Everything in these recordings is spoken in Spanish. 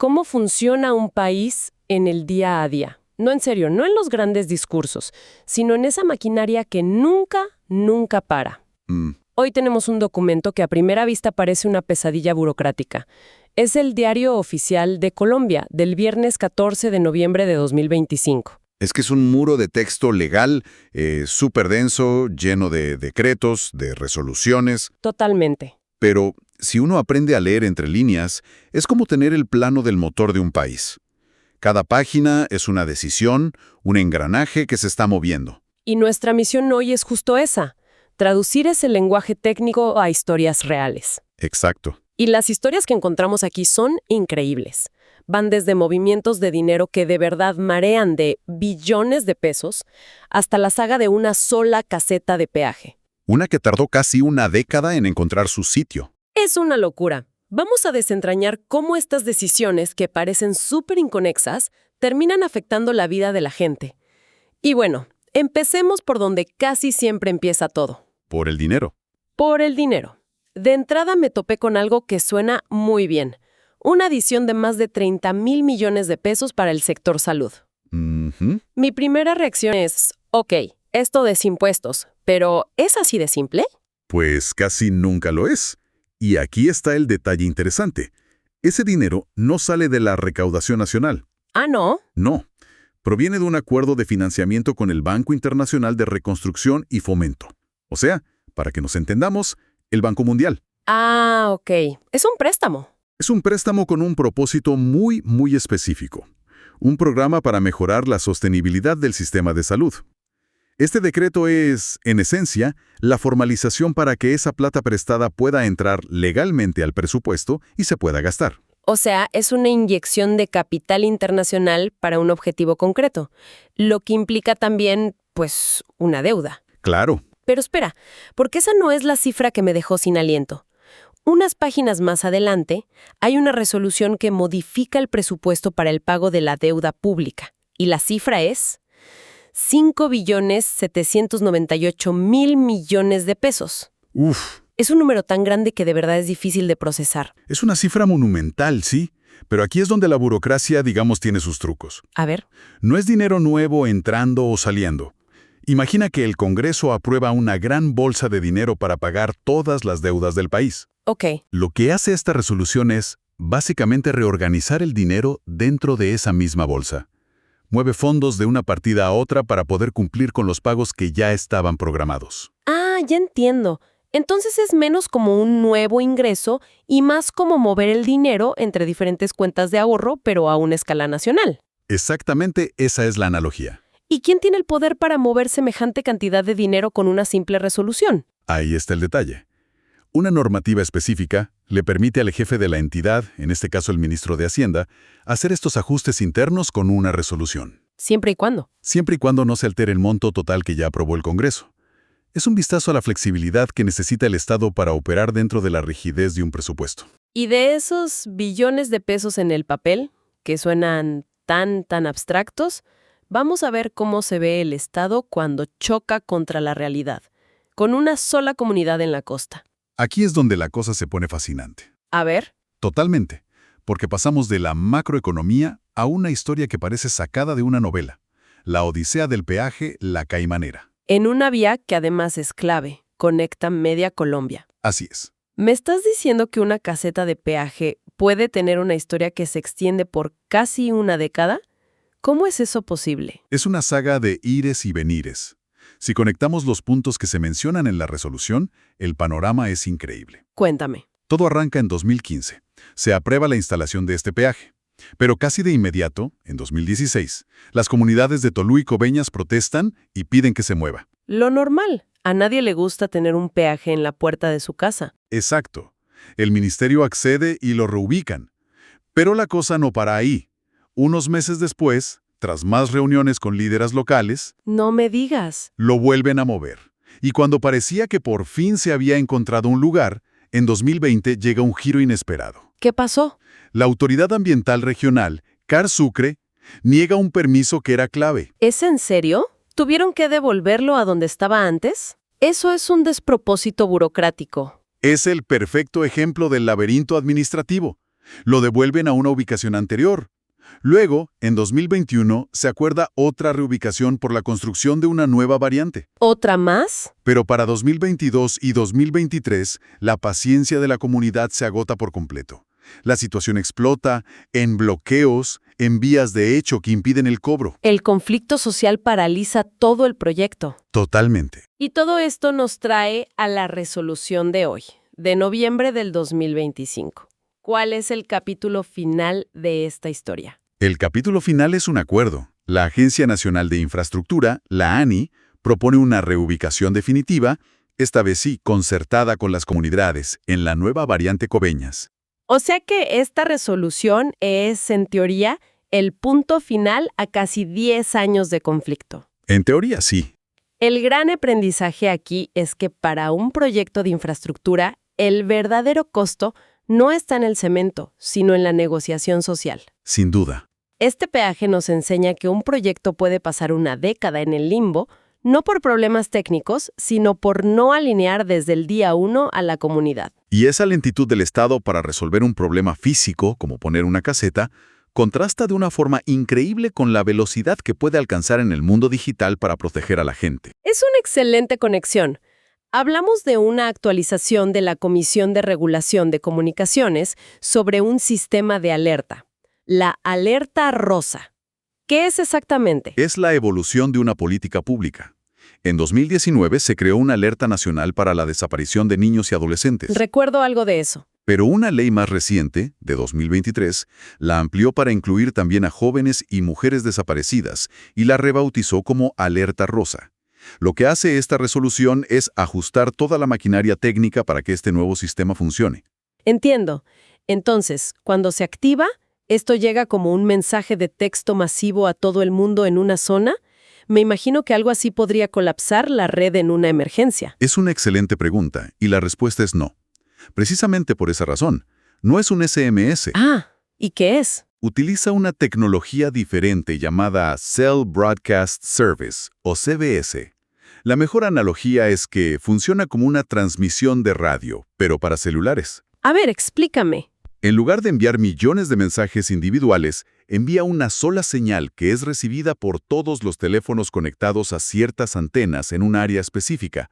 cómo funciona un país en el día a día. No en serio, no en los grandes discursos, sino en esa maquinaria que nunca para. Hoy tenemos un documento que a primera vista parece una pesadilla burocrática. Es el Diario Oficial de Colombia, del viernes 14 de noviembre de 2025. Es que es un muro de texto legal, súper denso, lleno de decretos, de resoluciones. Totalmente. Pero si uno aprende a leer entre líneas, es como tener el plano del motor de un país. Cada página es una decisión, un engranaje que se está moviendo. Y nuestra misión hoy es justo esa, traducir ese lenguaje técnico a historias reales. Exacto. Y las historias que encontramos aquí son increíbles. Van desde movimientos de dinero que de verdad marean de billones de pesos hasta la saga de una sola caseta de peaje. Una que tardó casi una década en encontrar su sitio. Es una locura. Vamos a desentrañar cómo estas decisiones, que parecen súper inconexas, terminan afectando la vida de la gente. Y bueno, empecemos por donde casi siempre empieza todo. Por el dinero. Por el dinero. De entrada me topé con algo que suena muy bien. Una adición de más de 30,000 millones de pesos para el sector salud. Mi primera reacción es, ok, esto de impuestos, pero ¿es así de simple? Pues casi nunca lo es. Y aquí está el detalle interesante. Ese dinero no sale de la recaudación nacional. ¿Ah, no? No. Proviene de un acuerdo de financiamiento con el Banco Internacional de Reconstrucción y Fomento. O sea, para que nos entendamos, el Banco Mundial. Ah, ok. Es un préstamo. Es un préstamo con un propósito muy específico. Un programa para mejorar la sostenibilidad del sistema de salud. Este decreto es, en esencia, la formalización para que esa plata prestada pueda entrar legalmente al presupuesto y se pueda gastar. O sea, es una inyección de capital internacional para un objetivo concreto, lo que implica también, pues, una deuda. Claro. Pero espera, porque esa no es la cifra que me dejó sin aliento. Unas páginas más adelante, hay una resolución que modifica el presupuesto para el pago de la deuda pública. Y la cifra es 5,798,000 millones de pesos. Uf. Es un número tan grande que de verdad es difícil de procesar. Es una cifra monumental, sí. Pero aquí es donde la burocracia, digamos, tiene sus trucos. A ver. No es dinero nuevo entrando o saliendo. Imagina que el Congreso aprueba una gran bolsa de dinero para pagar todas las deudas del país. Ok. Lo que hace esta resolución es, básicamente, reorganizar el dinero dentro de esa misma bolsa. Mueve fondos de una partida a otra para poder cumplir con los pagos que ya estaban programados. Ah, ya entiendo. Entonces es menos como un nuevo ingreso y más como mover el dinero entre diferentes cuentas de ahorro, pero a una escala nacional. Exactamente esa es la analogía. ¿Y quién tiene el poder para mover semejante cantidad de dinero con una simple resolución? Ahí está el detalle. Una normativa específica le permite al jefe de la entidad, en este caso el ministro de Hacienda, hacer estos ajustes internos con una resolución. ¿Siempre y cuándo? Siempre y cuando no se altere el monto total que ya aprobó el Congreso. Es un vistazo a la flexibilidad que necesita el Estado para operar dentro de la rigidez de un presupuesto. Y de esos billones de pesos en el papel, que suenan tan abstractos, vamos a ver cómo se ve el Estado cuando choca contra la realidad, con una sola comunidad en la costa. Aquí es donde la cosa se pone fascinante. A ver. Totalmente, porque pasamos de la macroeconomía a una historia que parece sacada de una novela. La odisea del peaje La Caimanera. En una vía que además es clave, conecta media Colombia. Así es. ¿Me estás diciendo que una caseta de peaje puede tener una historia que se extiende por casi una década? ¿Cómo es eso posible? Es una saga de ires y venires. Si conectamos los puntos que se mencionan en la resolución, el panorama es increíble. Cuéntame. Todo arranca en 2015. Se aprueba la instalación de este peaje. Pero casi de inmediato, en 2016, las comunidades de Tolú y Coveñas protestan y piden que se mueva. Lo normal. A nadie le gusta tener un peaje en la puerta de su casa. Exacto. El ministerio accede y lo reubican. Pero la cosa no para ahí. Unos meses después, tras más reuniones con líderes locales, No me digas. lo vuelven a mover. Y cuando parecía que por fin se había encontrado un lugar, en 2020 llega un giro inesperado. ¿Qué pasó? La Autoridad Ambiental Regional, CAR Sucre, niega un permiso que era clave. ¿Es en serio? ¿Tuvieron que devolverlo a donde estaba antes? Eso es un despropósito burocrático. Es el perfecto ejemplo del laberinto administrativo. Lo devuelven a una ubicación anterior. Luego, en 2021, se acuerda otra reubicación por la construcción de una nueva variante. ¿Otra más? Pero para 2022 y 2023, la paciencia de la comunidad se agota por completo. La situación explota en bloqueos, en vías de hecho que impiden el cobro. El conflicto social paraliza todo el proyecto. Totalmente. Y todo esto nos trae a la resolución de hoy, de noviembre del 2025. ¿Cuál es el capítulo final de esta historia? El capítulo final es un acuerdo. La Agencia Nacional de Infraestructura, la ANI, propone una reubicación definitiva, esta vez sí concertada con las comunidades, en la nueva variante Coveñas. O sea que esta resolución es, en teoría, el punto final a casi 10 años de conflicto. En teoría, sí. El gran aprendizaje aquí es que para un proyecto de infraestructura, el verdadero costo no está en el cemento, sino en la negociación social. Sin duda. Este peaje nos enseña que un proyecto puede pasar una década en el limbo, no por problemas técnicos, sino por no alinear desde el día 1 a la comunidad. Y esa lentitud del Estado para resolver un problema físico, como poner una caseta, contrasta de una forma increíble con la velocidad que puede alcanzar en el mundo digital para proteger a la gente. Es una excelente conexión. Hablamos de una actualización de la Comisión de Regulación de Comunicaciones sobre un sistema de alerta, la alerta rosa. ¿Qué es exactamente? Es la evolución de una política pública. En 2019 se creó una alerta nacional para la desaparición de niños y adolescentes. Recuerdo algo de eso. Pero una ley más reciente, de 2023, la amplió para incluir también a jóvenes y mujeres desaparecidas y la rebautizó como Alerta Rosa. Lo que hace esta resolución es ajustar toda la maquinaria técnica para que este nuevo sistema funcione. Entiendo. Entonces, cuando se activa, ¿esto llega como un mensaje de texto masivo a todo el mundo en una zona? Me imagino que algo así podría colapsar la red en una emergencia. Es una excelente pregunta, y la respuesta es no. Precisamente por esa razón, no es un SMS. Ah, ¿y qué es? Utiliza una tecnología diferente llamada Cell Broadcast Service, o CBS. La mejor analogía es que funciona como una transmisión de radio, pero para celulares. A ver, explícame. En lugar de enviar millones de mensajes individuales, envía una sola señal que es recibida por todos los teléfonos conectados a ciertas antenas en un área específica.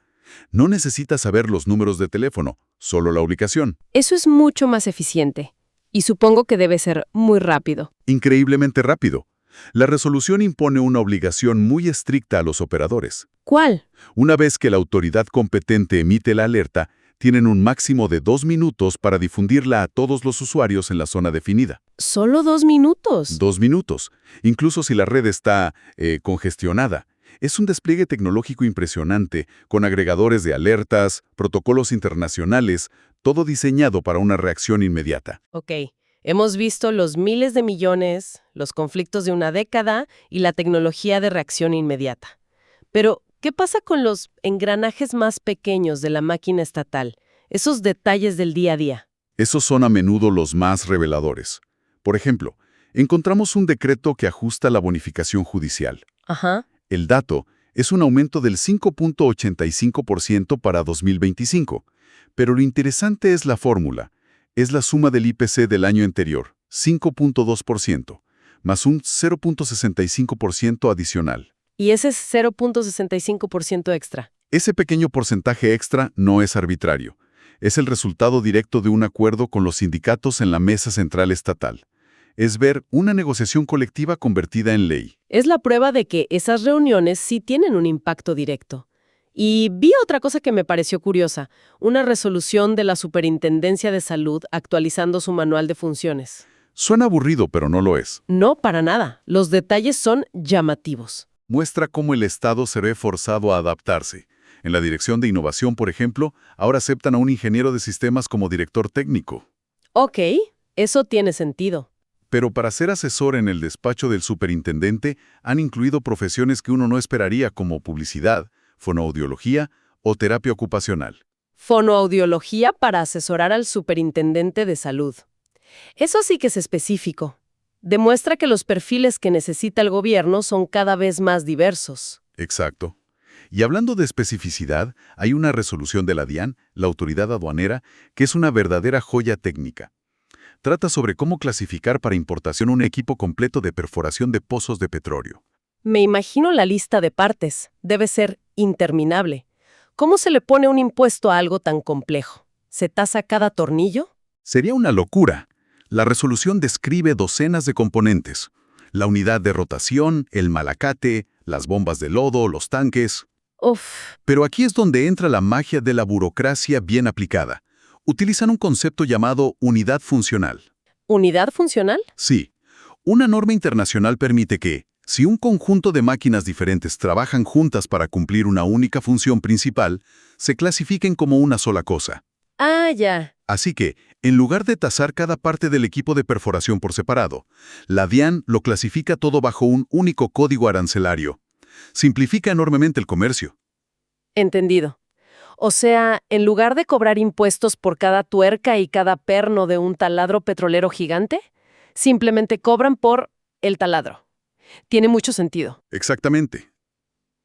No necesitas saber los números de teléfono, solo la ubicación. Eso es mucho más eficiente. Y supongo que debe ser muy rápido. Increíblemente rápido. La resolución impone una obligación muy estricta a los operadores. ¿Cuál? Una vez que la autoridad competente emite la alerta, tienen un máximo de 2 minutos para difundirla a todos los usuarios en la zona definida. ¿Solo 2 minutos? 2 minutos, incluso si la red está congestionada. Es un despliegue tecnológico impresionante, con agregadores de alertas, protocolos internacionales, todo diseñado para una reacción inmediata. Ok, hemos visto los miles de millones, los conflictos de una década y la tecnología de reacción inmediata. Pero, ¿qué pasa con los engranajes más pequeños de la máquina estatal? Esos detalles del día a día. Esos son a menudo los más reveladores. Por ejemplo, encontramos un decreto que ajusta la bonificación judicial. Ajá. El dato es un aumento del 5.85% para 2025, pero lo interesante es la fórmula. Es la suma del IPC del año anterior, 5.2%, más un 0.65% adicional. Y ese es 0.65% extra. Ese pequeño porcentaje extra no es arbitrario. Es el resultado directo de un acuerdo con los sindicatos en la Mesa Central Estatal. Es ver una negociación colectiva convertida en ley. Es la prueba de que esas reuniones sí tienen un impacto directo. Y vi otra cosa que me pareció curiosa, una resolución de la Superintendencia de Salud actualizando su manual de funciones. Suena aburrido, pero no lo es. No, para nada. Los detalles son llamativos. Muestra cómo el Estado se ve forzado a adaptarse. En la Dirección de Innovación, por ejemplo, ahora aceptan a un ingeniero de sistemas como director técnico. Ok, eso tiene sentido. Pero para ser asesor en el despacho del superintendente han incluido profesiones que uno no esperaría como publicidad, fonoaudiología o terapia ocupacional. Fonoaudiología para asesorar al superintendente de salud. Eso sí que es específico. Demuestra que los perfiles que necesita el gobierno son cada vez más diversos. Exacto. Y hablando de especificidad, hay una resolución de la DIAN, la autoridad aduanera, que es una verdadera joya técnica. Trata sobre cómo clasificar para importación un equipo completo de perforación de pozos de petróleo. Me imagino la lista de partes. Debe ser interminable. ¿Cómo se le pone un impuesto a algo tan complejo? ¿Se tasa cada tornillo? Sería una locura. La resolución describe docenas de componentes. La unidad de rotación, el malacate, las bombas de lodo, los tanques. Uf. Pero aquí es donde entra la magia de la burocracia bien aplicada. Utilizan un concepto llamado unidad funcional. ¿Unidad funcional? Sí. Una norma internacional permite que, si un conjunto de máquinas diferentes trabajan juntas para cumplir una única función principal, se clasifiquen como una sola cosa. Ah, ya. Así que, en lugar de tasar cada parte del equipo de perforación por separado, la DIAN lo clasifica todo bajo un único código arancelario. Simplifica enormemente el comercio. Entendido. O sea, en lugar de cobrar impuestos por cada tuerca y cada perno de un taladro petrolero gigante, simplemente cobran por el taladro. Tiene mucho sentido. Exactamente.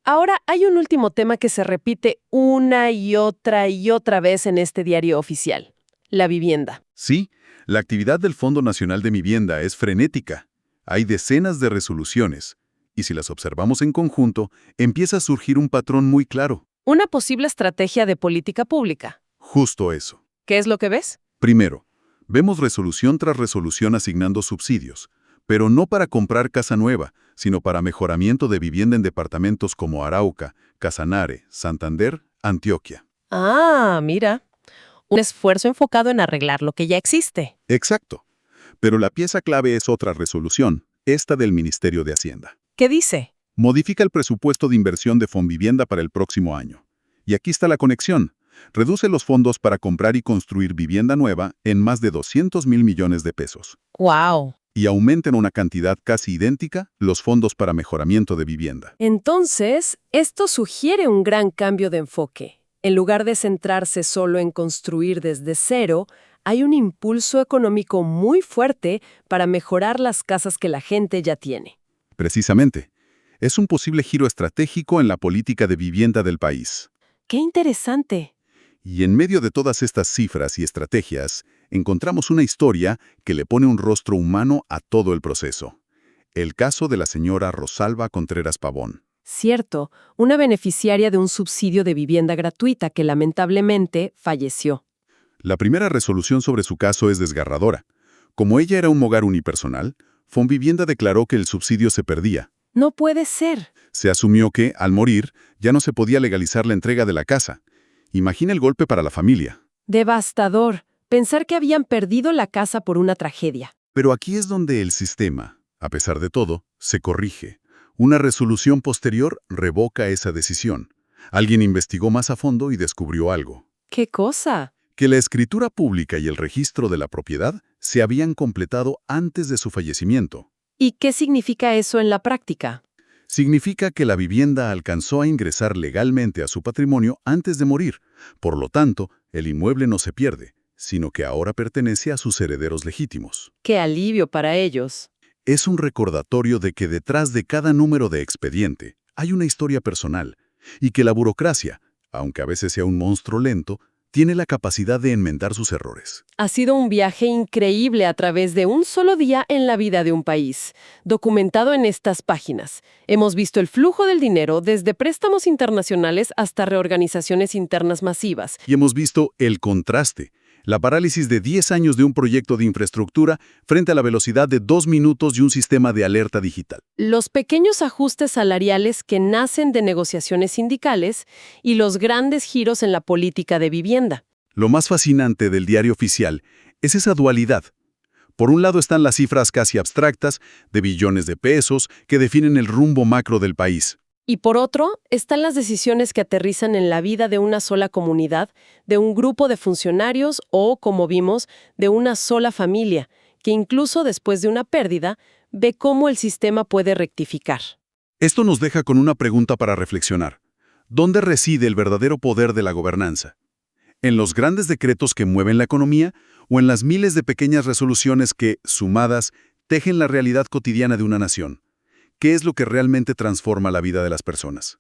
Ahora, hay un último tema que se repite una y otra vez en este diario oficial: la vivienda. Sí, la actividad del Fondo Nacional de Vivienda es frenética. Hay decenas de resoluciones, y si las observamos en conjunto, empieza a surgir un patrón muy claro. Una posible estrategia de política pública. Justo eso. ¿Qué es lo que ves? Primero, vemos resolución tras resolución asignando subsidios, pero no para comprar casa nueva, sino para mejoramiento de vivienda en departamentos como Arauca, Casanare, Santander, Antioquia. Ah, mira. Un esfuerzo enfocado en arreglar lo que ya existe. Exacto. Pero la pieza clave es otra resolución, esta del Ministerio de Hacienda. ¿Qué dice? Modifica el presupuesto de inversión de Fonvivienda para el próximo año. Y aquí está la conexión. Reduce los fondos para comprar y construir vivienda nueva en más de 200.000 millones de pesos. ¡Wow! Y aumenta en una cantidad casi idéntica los fondos para mejoramiento de vivienda. Entonces, esto sugiere un gran cambio de enfoque. En lugar de centrarse solo en construir desde cero, hay un impulso económico muy fuerte para mejorar las casas que la gente ya tiene. Precisamente. Es un posible giro estratégico en la política de vivienda del país. ¡Qué interesante! Y en medio de todas estas cifras y estrategias, encontramos una historia que le pone un rostro humano a todo el proceso. El caso de la señora Rosalba Contreras Pavón. Cierto, una beneficiaria de un subsidio de vivienda gratuita que lamentablemente falleció. La primera resolución sobre su caso es desgarradora. Como ella era un hogar unipersonal, Fonvivienda declaró que el subsidio se perdía. No puede ser. Se asumió que, al morir, ya no se podía legalizar la entrega de la casa. Imagina el golpe para la familia. Devastador. Pensar que habían perdido la casa por una tragedia. Pero aquí es donde el sistema, a pesar de todo, se corrige. Una resolución posterior revoca esa decisión. Alguien investigó más a fondo y descubrió algo. ¿Qué cosa? Que la escritura pública y el registro de la propiedad se habían completado antes de su fallecimiento. ¿Y qué significa eso en la práctica? Significa que la vivienda alcanzó a ingresar legalmente a su patrimonio antes de morir. Por lo tanto, el inmueble no se pierde, sino que ahora pertenece a sus herederos legítimos. ¡Qué alivio para ellos! Es un recordatorio de que detrás de cada número de expediente hay una historia personal, y que la burocracia, aunque a veces sea un monstruo lento, tiene la capacidad de enmendar sus errores. Ha sido un viaje increíble a través de un solo día en la vida de un país, documentado en estas páginas. Hemos visto el flujo del dinero desde préstamos internacionales hasta reorganizaciones internas masivas. Y hemos visto el contraste, la parálisis de 10 años de un proyecto de infraestructura frente a la velocidad de 2 minutos de un sistema de alerta digital. Los pequeños ajustes salariales que nacen de negociaciones sindicales y los grandes giros en la política de vivienda. Lo más fascinante del diario oficial es esa dualidad. Por un lado están las cifras casi abstractas de billones de pesos que definen el rumbo macro del país. Y por otro, están las decisiones que aterrizan en la vida de una sola comunidad, de un grupo de funcionarios o, como vimos, de una sola familia, que incluso después de una pérdida, ve cómo el sistema puede rectificar. Esto nos deja con una pregunta para reflexionar. ¿Dónde reside el verdadero poder de la gobernanza? ¿En los grandes decretos que mueven la economía o en las miles de pequeñas resoluciones que, sumadas, tejen la realidad cotidiana de una nación? ¿Qué es lo que realmente transforma la vida de las personas?